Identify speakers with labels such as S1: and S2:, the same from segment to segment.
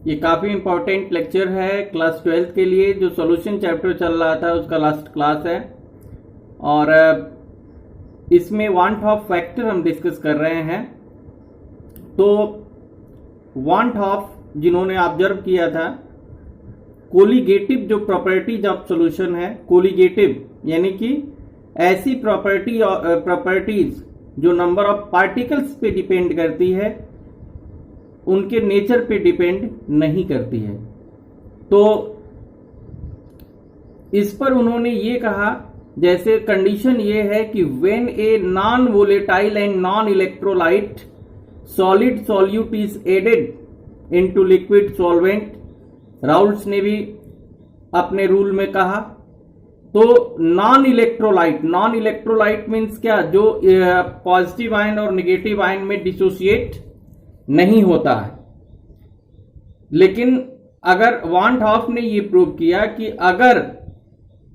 S1: ये काफ़ी important lecture है क्लास 12th के लिए। जो सॉल्यूशन चैप्टर चल रहा था उसका लास्ट क्लास है और इसमें वांट ऑफ फैक्टर हम डिस्कस कर रहे हैं। तो वांट ऑफ जिन्होंने ऑब्जर्व किया था, कोलिगेटिव जो प्रॉपर्टीज ऑफ सॉल्यूशन है, कोलिगेटिव यानी कि ऐसी प्रॉपर्टीज जो नंबर ऑफ पार्टिकल्स पे डिपेंड करती है, उनके नेचर पे डिपेंड नहीं करती है। तो इस पर उन्होंने ये कहा, जैसे कंडीशन ये है कि when a non volatile and non electrolyte solid solute is added into liquid solvent, Raoult's ने भी अपने रूल में कहा। तो नॉन इलेक्ट्रोलाइट मीन्स क्या, जो पॉजिटिव आयन और नेगेटिव आयन में डिसोसिएट नहीं होता है। लेकिन अगर वांट ऑफ ने ये प्रूव किया कि अगर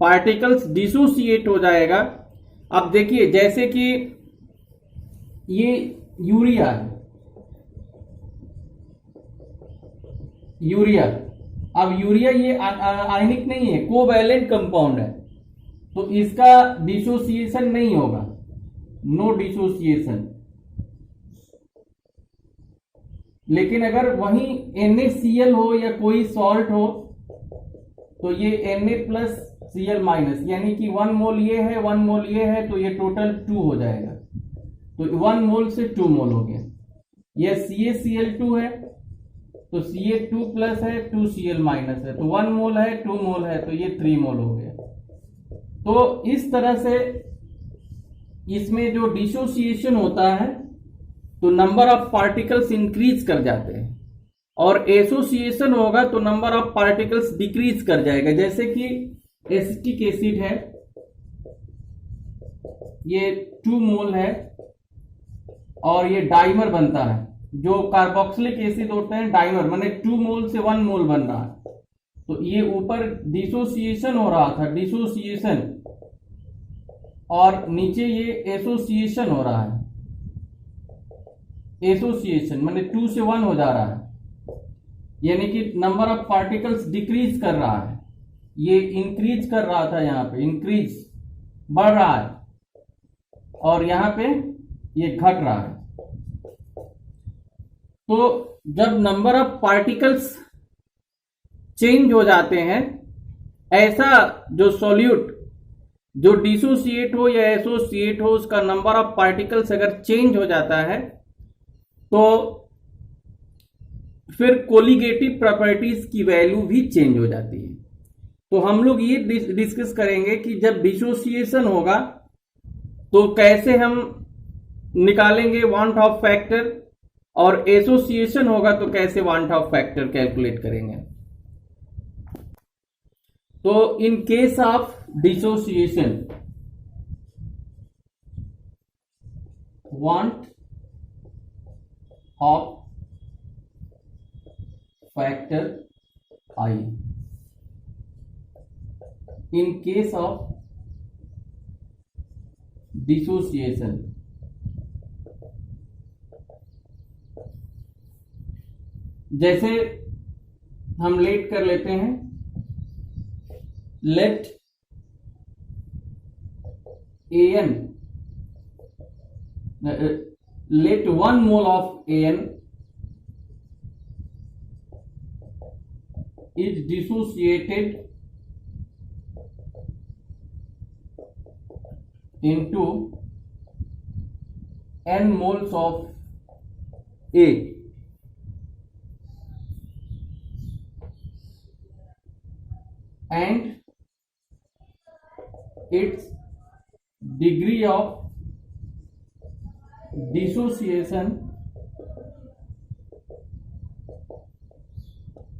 S1: पार्टिकल्स डिसोसिएट हो जाएगा, अब देखिए जैसे कि ये यूरिया है, अब यूरिया ये आयनिक नहीं है, कोवैलेंट कंपाउंड है, तो इसका डिसोसिएशन नहीं होगा, नो डिसोसिएशन। लेकिन अगर वहीं NaCl हो या कोई सॉल्ट हो तो ये Na+Cl- यानी कि 1 मोल ये है 1 मोल ये है, तो ये टोटल 2 हो जाएगा। तो 1 मोल से 2 मोल हो गया। ये CaCl2 है तो Ca2+ है 2Cl- है, तो 1 मोल है 2 मोल है, तो ये 3 मोल हो गया। तो इस तरह से इसमें जो डिसोसिएशन होता है तो नंबर ऑफ पार्टिकल्स इंक्रीज कर जाते हैं, और एसोसिएशन होगा तो नंबर ऑफ पार्टिकल्स डिक्रीज कर जाएगा। जैसे कि एसिटिक एसिड है, ये 2 मोल है और ये डाइमर बनता है। जो कार्बोक्सिलिक एसिड होते हैं डाइमर, माने 2 मोल से 1 मोल बन रहा है, तो ये ऊपर डिसोसिएशन हो रहा था, डिसोसिएशन, और नीचे ये एसोसिएशन हो रहा है। एसोसिएशन माने 2 से 1 हो जा रहा है, यानी कि नंबर ऑफ पार्टिकल्स डिक्रीज कर रहा है। ये इंक्रीज कर रहा था, यहां पे इंक्रीज बढ़ रहा है, और यहां पे ये घट रहा है। तो जब नंबर ऑफ पार्टिकल्स चेंज हो जाते हैं, ऐसा जो सॉल्यूट जो डिसोसिएट हो या एसोसिएट हो, उसका नंबर ऑफ पार्टिकल्स अगर चेंज हो जाता है तो फिर कोलिगेटिव प्रॉपर्टीज की वैल्यू भी चेंज हो जाती है। तो हम लोग ये डिस्कस करेंगे कि जब डिसोसिएशन होगा तो कैसे हम निकालेंगे वांट ऑफ फैक्टर, और एसोसिएशन होगा तो कैसे वांट ऑफ फैक्टर कैलकुलेट करेंगे। तो in case of dissociation, want of factor I, in case of dissociation, जैसे हम लेट कर लेते हैं, late AN, let 1 mole of AN is dissociated into n moles of A, and its degree of dissociation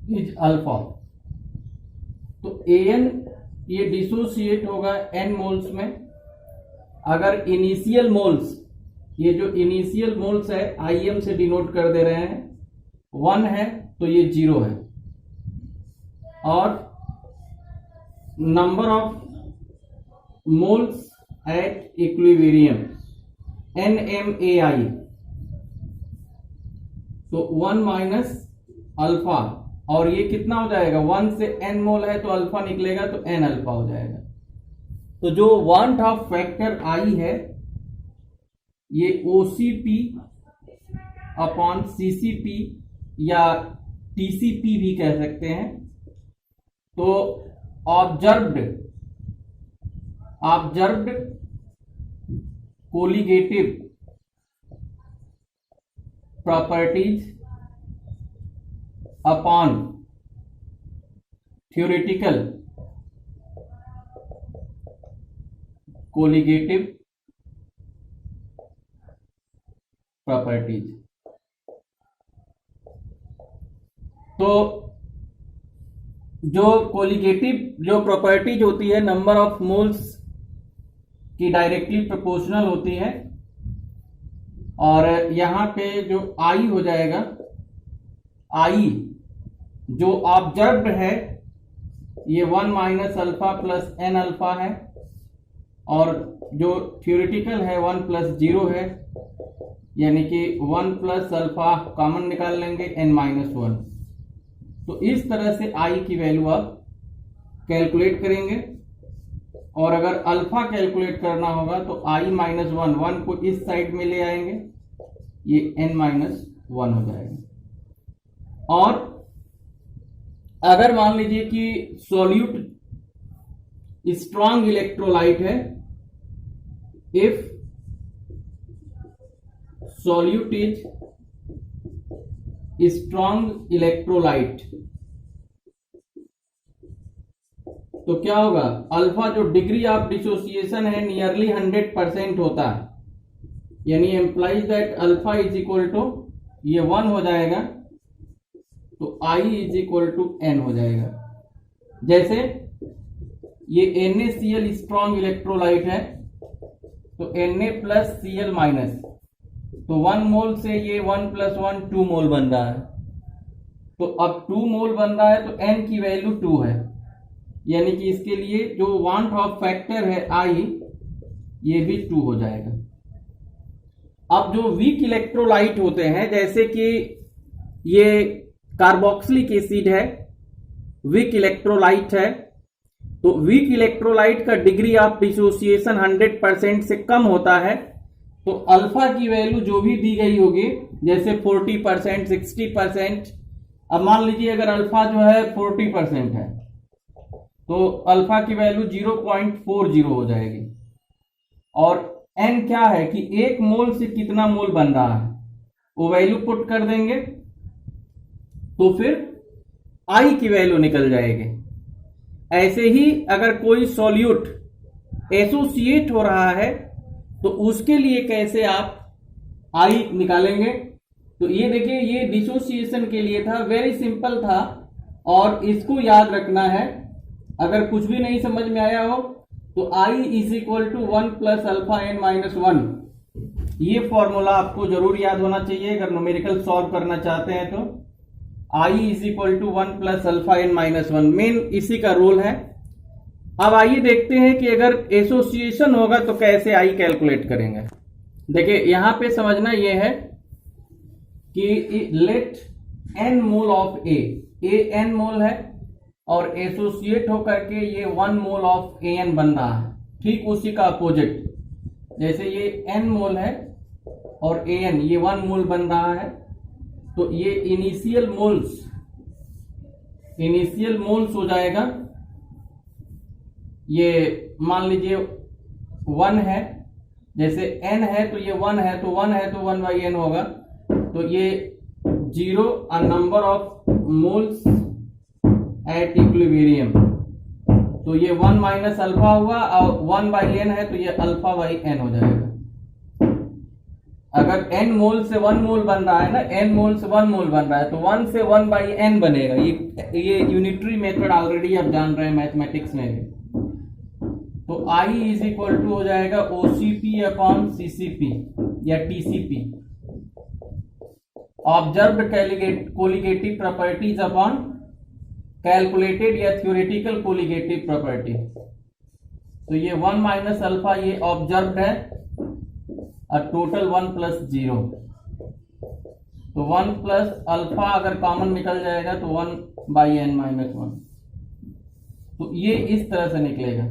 S1: is alpha. तो AN ये dissociate होगा n moles में। अगर इनिशियल मोल्स, ये जो इनिशियल मोल्स है IM से डिनोट कर दे रहे हैं, 1 है तो ये 0 है, और number of moles at equilibrium NMAI, तो 1 माइनस अल्फा और ये कितना हो जाएगा, 1 से n मोल है तो अल्फा निकलेगा तो n अल्फा हो जाएगा। तो जो वांट ऑफ फैक्टर आई है ये OCP अपॉन CCP या TCP भी कह सकते हैं। तो observed colligative properties upon theoretical colligative properties. तो जो कोलिगेटिव जो प्रॉपर्टीज होती है नंबर ऑफ मोल्स की डायरेक्टली प्रोपोर्शनल होती है, और यहां पे जो आई हो जाएगा, आई जो ऑब्जर्व्ड है ये 1 minus alpha plus n alpha है, और जो थ्योरेटिकल है 1 प्लस 0 है, यानी कि 1 प्लस अल्फा कॉमन निकाल लेंगे n माइनस 1। तो इस तरह से आई की वैल्यू आप कैलकुलेट करेंगे, और अगर अल्फा कैलकुलेट करना होगा तो आई माइनस 1 को इस साइड में ले आएंगे, ये n माइनस 1 हो जाएगा। और अगर मान लीजिए कि सॉल्यूट स्ट्रॉन्ग इलेक्ट्रोलाइट है, if solute is strong electrolyte, तो क्या होगा, अल्फा जो डिग्री ऑफ डिसोसिएशन है नियरली 100% होता है, यानी implies that alpha is equal to ये 1 हो जाएगा, तो I is equal to n हो जाएगा। जैसे ये NaCl स्ट्रॉन्ग इलेक्ट्रोलाइट है तो Na प्लस Cl माइनस, तो 1 मोल से ये 1 प्लस 1 2 मोल बन रहा है, तो अब 2 मोल बन रहा है तो n की वैल्यू 2 है, यानी कि इसके लिए जो वांट ऑफ फैक्टर है आई ये भी 2 हो जाएगा। अब जो वीक इलेक्ट्रोलाइट होते हैं, जैसे कि ये कार्बोक्सिलिक एसिड है, वीक इलेक्ट्रोलाइट है, तो वीक इलेक्ट्रोलाइट का डिग्री ऑफ डिसोसिएशन 100% से कम होता है, तो अल्फा की वैल्यू जो भी दी गई होगी, जैसे 40%, 60%, अब मान लीजिए अगर अल्फा जो है 40% है तो अल्फा की वैल्यू 0.40 हो जाएगी। और n क्या है कि 1 मोल से कितना मोल बन रहा है वो वैल्यू पुट कर देंगे, तो फिर I की वैल्यू निकल जाएगी। ऐसे ही अगर कोई सॉल्यूट एसोसिएट हो रहा है तो उसके लिए कैसे आप I निकालेंगे, तो ये देखिए ये डिसोसिएशन के लिए था, वेरी सिंपल था, और इसको याद रखना है। अगर कुछ भी नहीं समझ में आया हो तो I is equal to 1 plus alpha n minus 1, ये फॉर्मूला आपको जरूर याद होना चाहिए अगर न्यूमेरिकल सॉल्व करना चाहते हैं। तो I is equal to 1 plus alpha n minus 1, main इसी का रोल है। अब आइए देखते हैं कि अगर एसोसिएशन होगा तो कैसे I कैलकुलेट करेंगे। देखिए यहां पे समझना यह है कि let n mole of A n mole है और एसोसिएट होकर के ये 1 मोल ऑफ AN बन रहा है, ठीक उसी का अपोजिट, जैसे ये n मोल है और AN ये 1 मोल बन रहा है, तो ये इनिशियल मोल्स हो जाएगा। ये मान लीजिए 1 है, जैसे n है तो ये 1 है, तो 1 है तो 1/n होगा, तो ये 0 number of moles at equilibrium, तो ये 1 माइनस अल्फा हुआ, और 1/n है तो ये अल्फा बाई n हो जाएगा। अगर n मोल से 1 मोल बन रहा है ना, n मोल से 1 मोल बन रहा है तो 1 से 1/n बनेगा। ये यूनिटरी मेथड ऑलरेडी आप जान रहे हैं मैथमेटिक्स में भी। तो I इज इक्वल टू हो जाएगा OCP अपॉन CCP या TCP, observed colligative properties upon calculated या थ्योरेटिकल कोलिगेटिव प्रॉपर्टी। तो ये 1 माइनस अल्फा ये ऑब्जर्व्ड है और टोटल 1 प्लस 0, तो 1 प्लस अल्फा अगर कॉमन निकल जाएगा तो 1/n-1, तो ये इस तरह से निकलेगा।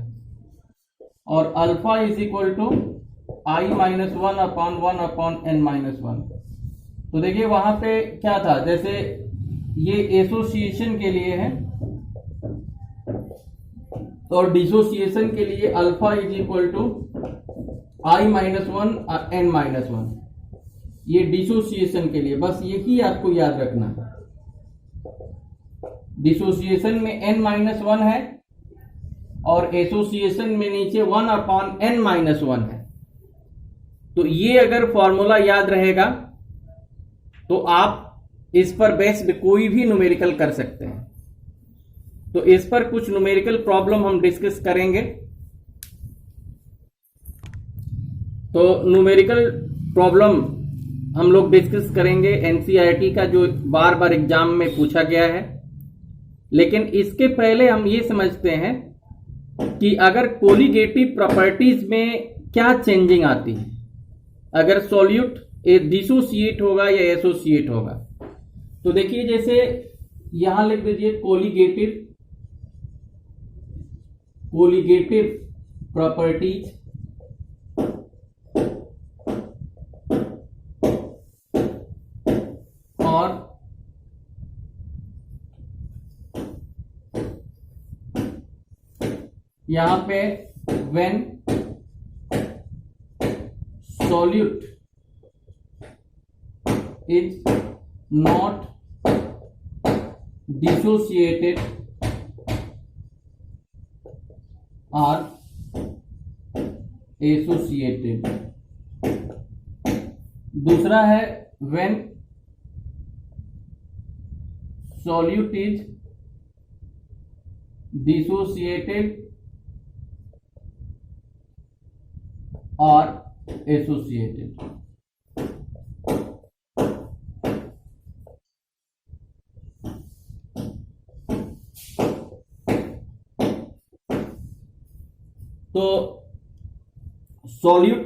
S1: और alpha is equal to i-1/1/n-1। तो देखिए वहां पे क्या था, जैसे ये एसोसिएशन के लिए है और डिसोसिएशन के लिए alpha is equal to i-1/n-1, ये डिसोसिएशन के लिए, बस यही आपको याद रखना है। डिसोसिएशन में n-1 है और एसोसिएशन में नीचे 1/n-1 है। तो ये अगर फॉर्मूला याद रहेगा तो आप इस पर बेस्ड कोई भी न्यूमेरिकल कर सकते हैं। तो इस पर कुछ न्यूमेरिकल प्रॉब्लम हम डिस्कस करेंगे। तो न्यूमेरिकल प्रॉब्लम हम लोग डिस्कस करेंगे एनसीईआरटी का, जो बार बार एग्जाम में पूछा गया है। लेकिन इसके पहले हम ये समझते हैं कि अगर कोलिगेटिव प्रॉपर्टीज में क्या चेंजिंग आती है, अगर सॉल्यूट डिसोसिएट होगा या एसोसिएट होगा। तो देखिए जैसे यहां लिख दीजिए कोलिगेटिव प्रॉपर्टीज और यहां पे when solute is not dissociated or associated। दूसरा है when solute is dissociated or associated। तो सॉल्यूट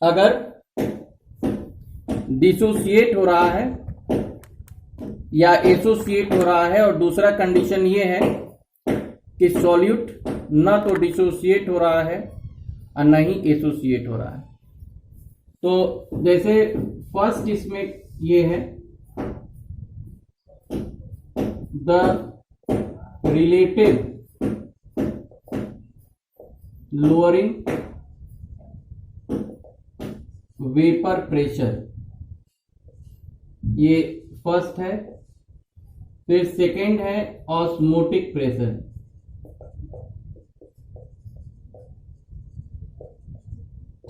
S1: अगर डिसोसिएट हो रहा है या एसोसिएट हो रहा है, और दूसरा कंडीशन ये है कि सॉल्यूट ना तो डिसोसिएट हो रहा है और ना ही एसोसिएट हो रहा है। तो जैसे फर्स्ट इसमें ये है the relative lowering vapor pressure, ये फर्स्ट है। फिर सेकेंड है osmotic pressure.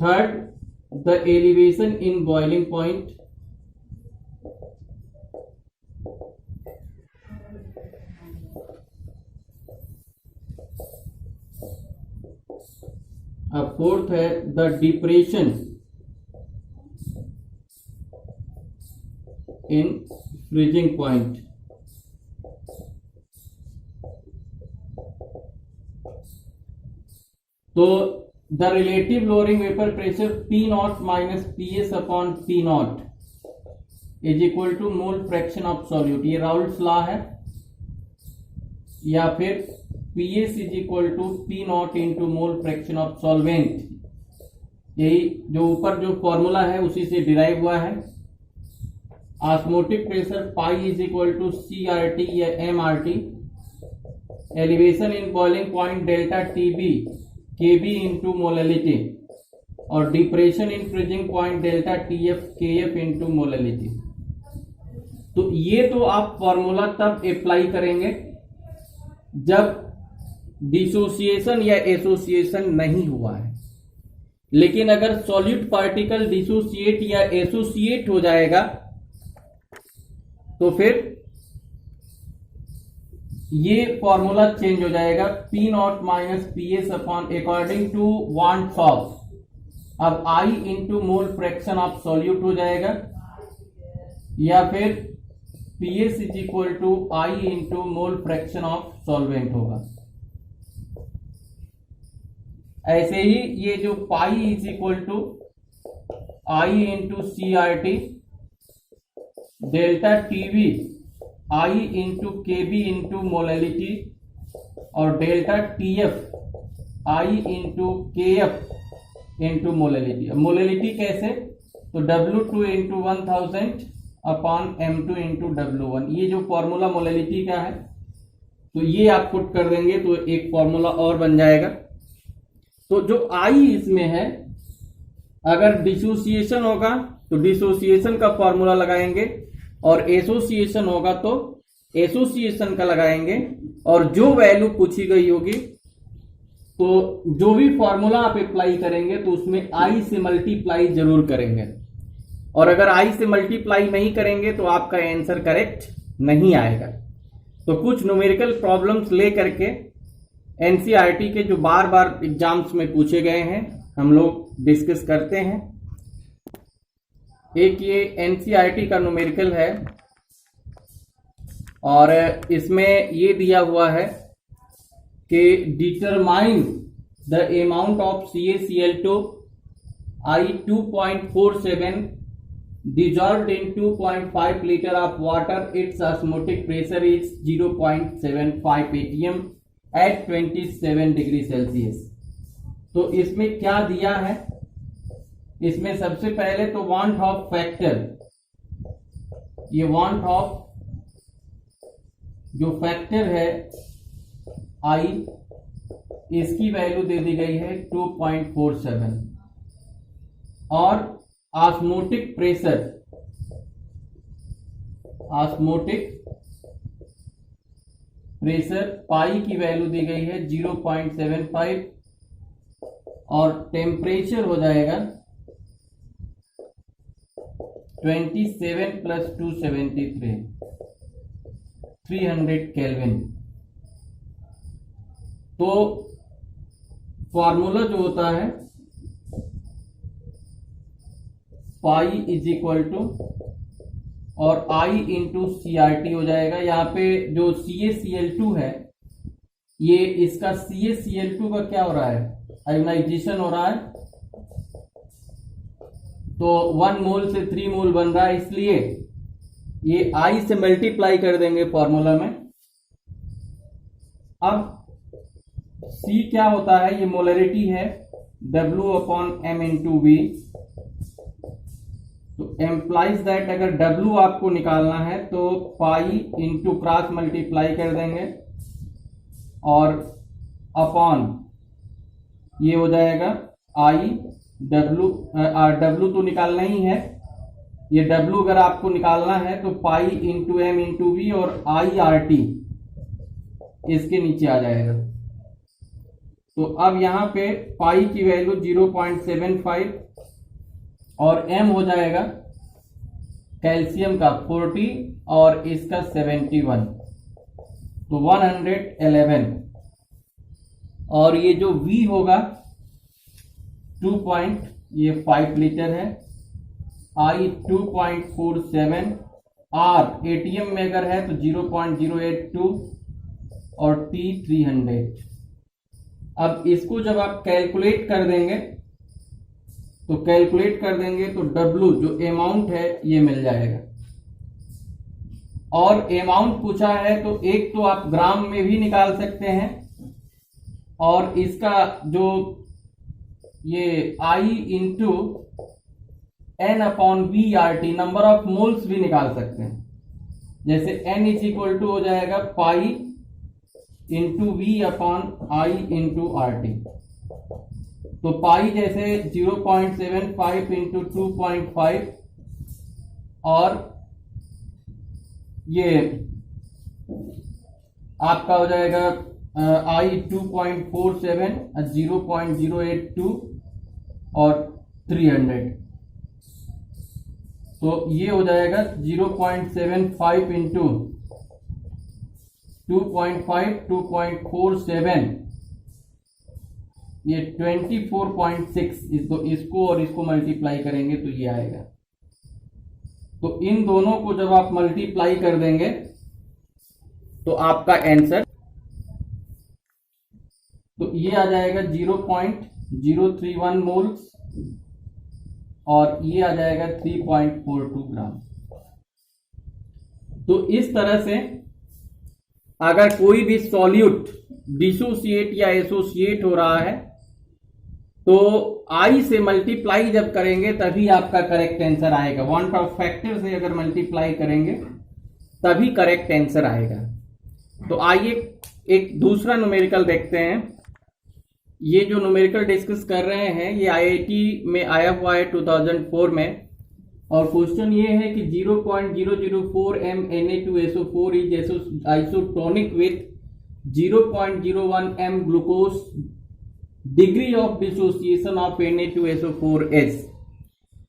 S1: Third the elevation in boiling point. अब फोर्थ है the depression in freezing point. तो the relative lowering vapour pressure P0 minus PS upon P0 is equal to mole fraction of solute, ये Raoult's law है। या फिर PS is equal to P0 into mole fraction of solvent, यही जो ऊपर जो formula है उसी से डिराइव हुआ है। Osmotic pressure pi is equal to CRT या MRT, elevation in boiling point delta TB KB into molality, और depression in freezing point delta TF KF into molality. तो ये तो आप फॉर्मूला तब अप्लाई करेंगे जब डिसोसिएशन या एसोसिएशन नहीं हुआ है। लेकिन अगर सॉल्यूट पार्टिकल डिसोसिएट या एसोसिएट हो जाएगा तो फिर ये फॉर्मूला चेंज हो जाएगा। P0 minus PS upon according to wants of, अब I into mole fraction of solute हो जाएगा, या फिर PS is equal to I into mole fraction of solvent होगा। ऐसे ही ये जो pi is equal to I into C R T, delta TB I into K B into molality, और delta TF I into K F into molality. Molality कैसे, तो W2 into 1000 upon M2 into W1। ये जो formula molality का है तो ये आप पुट कर देंगे तो एक फॉर्मूला और बन जाएगा। तो जो आई इसमें है, अगर डिसोसिएशन होगा तो डिसोसिएशन का फॉर्मूला लगाएंगे, और एसोसिएशन होगा तो एसोसिएशन का लगाएंगे, और जो वैल्यू पूछी गई होगी तो जो भी फॉर्मूला आप अप्लाई करेंगे तो उसमें आई से मल्टीप्लाई जरूर करेंगे, और अगर आई से मल्टीप्लाई नहीं करेंगे तो आपका आंसर करेक्ट नहीं आएगा। तो कुछ न्यूमेरिकल प्रॉब्लम्स ले करके एनसीईआरटी के जो बार बार एग्जाम्स में पूछे गए हैं हम लोग डिस्कस करते हैं। एक ये एनसीईआरटी का न्यूमेरिकल है, और इसमें ये दिया हुआ है कि determine the amount of CaCl2 I 2.47 dissolved in 2.5 liter of water. Its osmotic pressure is 0.75 atm at 27 degree Celsius. तो इसमें क्या दिया है, इसमें सबसे पहले तो वांट ऑफ फैक्टर, ये वांट ऑफ जो फैक्टर है आई, इसकी वैल्यू दे दी गई है 2.47, और ऑस्मोटिक प्रेशर, पाई की वैल्यू दी गई है 0.75, और टेम्परेचर हो जाएगा 27 प्लस 273 300 केल्विन। तो फॉर्मूला जो होता है पाई इज इक्वल टू और आई इंटू CRT हो जाएगा। यहाँ पे जो CaCl2 है, ये इसका CaCl2 का क्या हो रहा है, आयोनाइजेशन हो रहा है, तो 1 मोल से 3 मोल बन रहा है, इसलिए ये आई से मल्टीप्लाई कर देंगे फॉर्मूला में। अब C क्या होता है, ये मोलरिटी है, W upon M into V। तो एम्प्लाइज दैट अगर W आपको निकालना है तो पाई इंटू क्रॉस मल्टीप्लाई कर देंगे, और अपॉन ये हो जाएगा आई W तो निकालना ही है, ये W अगर आपको निकालना है तो pi into M into V और IRT इसके नीचे आ जाएगा। तो अब यहाँ पे पाई की वैल्यू 0.75 और M हो जाएगा कैल्शियम का 40 और इसका 71, तो 111, और ये जो V होगा 2.5 लीटर है, I 2.47, R ATM में अगर है तो 0.082 और T 300। अब इसको जब आप कैलकुलेट कर देंगे तो W जो अमाउंट है ये मिल जाएगा। और अमाउंट पूछा है तो एक तो आप ग्राम में भी निकाल सकते हैं, और इसका जो ये I into N upon VRT number of moles भी निकाल सकते हैं। जैसे N इज इक्वल टू हो जाएगा pi into V upon I into RT। तो पाई जैसे 0.75 इंटू 2.5, और ये आपका हो जाएगा I 2.47, 0.082 और 300। तो ये हो जाएगा 0.75 इंटू 2.5 2.47, ये 24.6। इसको और इसको मल्टीप्लाई करेंगे तो ये आएगा। तो इन दोनों को जब आप मल्टीप्लाई कर देंगे तो आपका आंसर, तो ये आ जाएगा 031 मोल्स और ये आ जाएगा 3.42 ग्राम। तो इस तरह से अगर कोई भी सॉल्यूट डिसोसिएट या एसोसिएट हो रहा है तो आई से मल्टीप्लाई जब करेंगे तभी आपका करेक्ट आंसर आएगा। वन ऑफ फैक्टर से अगर मल्टीप्लाई करेंगे तभी करेक्ट आंसर आएगा। तो आइए एक दूसरा न्यूमेरिकल देखते हैं। ये जो न्यूमेरिकल डिस्कस कर रहे हैं ये आईआईटी में आया हुआ है 2004 में, और क्वेश्चन ये है कि 0.004 m Na2SO4 is isotonic with 0.01 m glucose, degree of dissociation of Na2SO4 is।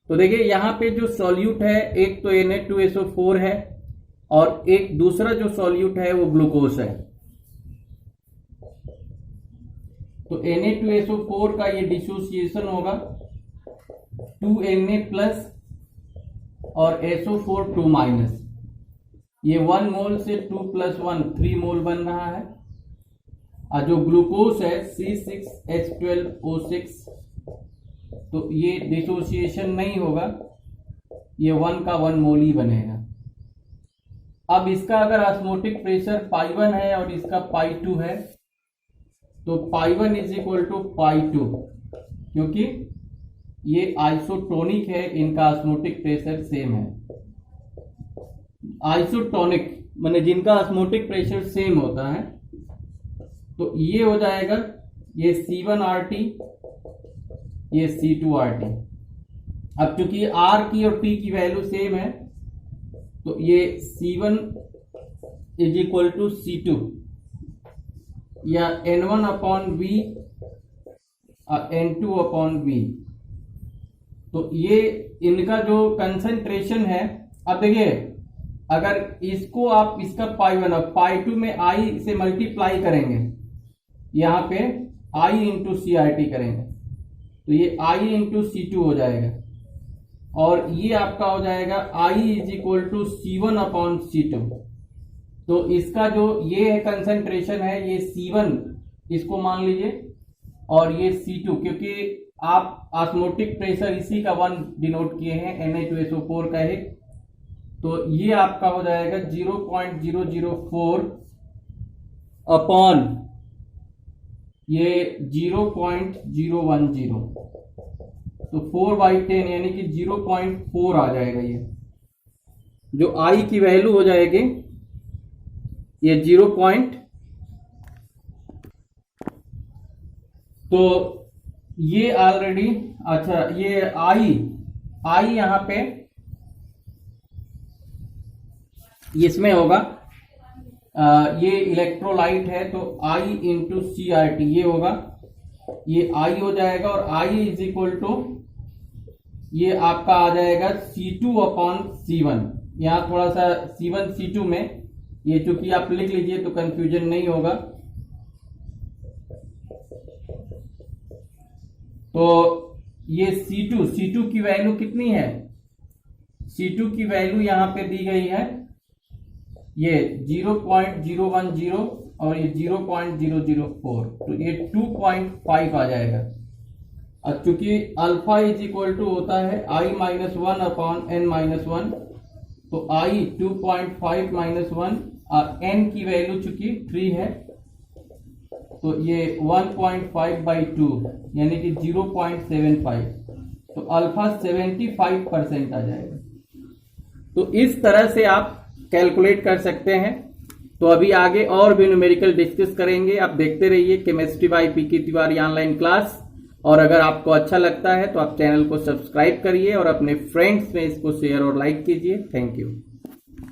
S1: तो देखिए यहाँ पे जो सॉल्यूट है एक तो Na2SO4 है और एक दूसरा जो सॉल्यूट है वो ग्लूकोज है। तो Na2SO4 का ये डिसोसिएशन होगा 2Na प्लस और SO4 2 माइनस, ये 1 मोल से 2 + 1 3 मोल बन रहा है। और जो ग्लूकोज है C6H12O6, तो ये डिसोसिएशन नहीं होगा, ये 1 का 1 मोल ही बनेगा। अब इसका अगर ऑस्मोटिक प्रेशर π1 है और इसका π2 है तो π1 = π2, क्योंकि ये आइसोटोनिक है, इनका ऑस्मोटिक प्रेशर सेम है। आइसोटोनिक माने जिनका ऑस्मोटिक प्रेशर सेम होता है, तो ये हो जाएगा ये C1RT, ये C2RT। अब चूंकि R की और T की वैल्यू सेम है तो ये C1 = C2 या N1/V और N2/V। तो ये इनका जो कंसंट्रेशन है, अब देखिए अगर इसको आप इसका π1 और π2 में I से मल्टीप्लाई करेंगे, यहाँ पे I × CRT करेंगे तो ये I × C2 हो जाएगा, और ये आपका हो जाएगा I = C1/C2। तो इसका जो ये है कंसंट्रेशन है, ये C1 इसको मान लीजिए और ये C2, क्योंकि आप ऑस्मोटिक प्रेशर इसी का 1 डिनोट किए हैं Na2SO4 का एक, तो ये आपका हो जाएगा 0.004 अपॉन ये 0.010, तो 4/10 यानी कि 0.4 आ जाएगा। ये जो I की वैल्यू हो जाएगी ये 0. तो ये ऑलरेडी, अच्छा ये I यहाँ पे इसमें होगा, ये इलेक्ट्रोलाइट है तो I × CRT ये होगा, ये I हो जाएगा, और I = ये आपका आ जाएगा C2/C1। यहाँ थोड़ा सा C1 C2 में ये चूंकि आप लिख लीजिए तो कंफ्यूजन नहीं होगा। तो ये C2 की वैल्यू कितनी है? C2 की वैल्यू यहाँ पे दी गई है ये 0.010 और ये 0.004, तो ये 2.5 आ जाएगा। और चूंकि अल्फा = होता है I-1/n-1, तो I 2.5 - 1 और n की वैल्यू चूंकि 3 है तो ये 1.5/2 यानी कि 0.75, तो अल्फा 75% आ जाएगा। तो इस तरह से आप कैलकुलेट कर सकते हैं। तो अभी आगे और भी न्यूमेरिकल डिस्कस करेंगे। आप देखते रहिए chemistry by PK Tiwari online class, और अगर आपको अच्छा लगता है तो आप चैनल को सब्सक्राइब करिए और अपने फ्रेंड्स में इसको शेयर और लाइक कीजिए। Thank you.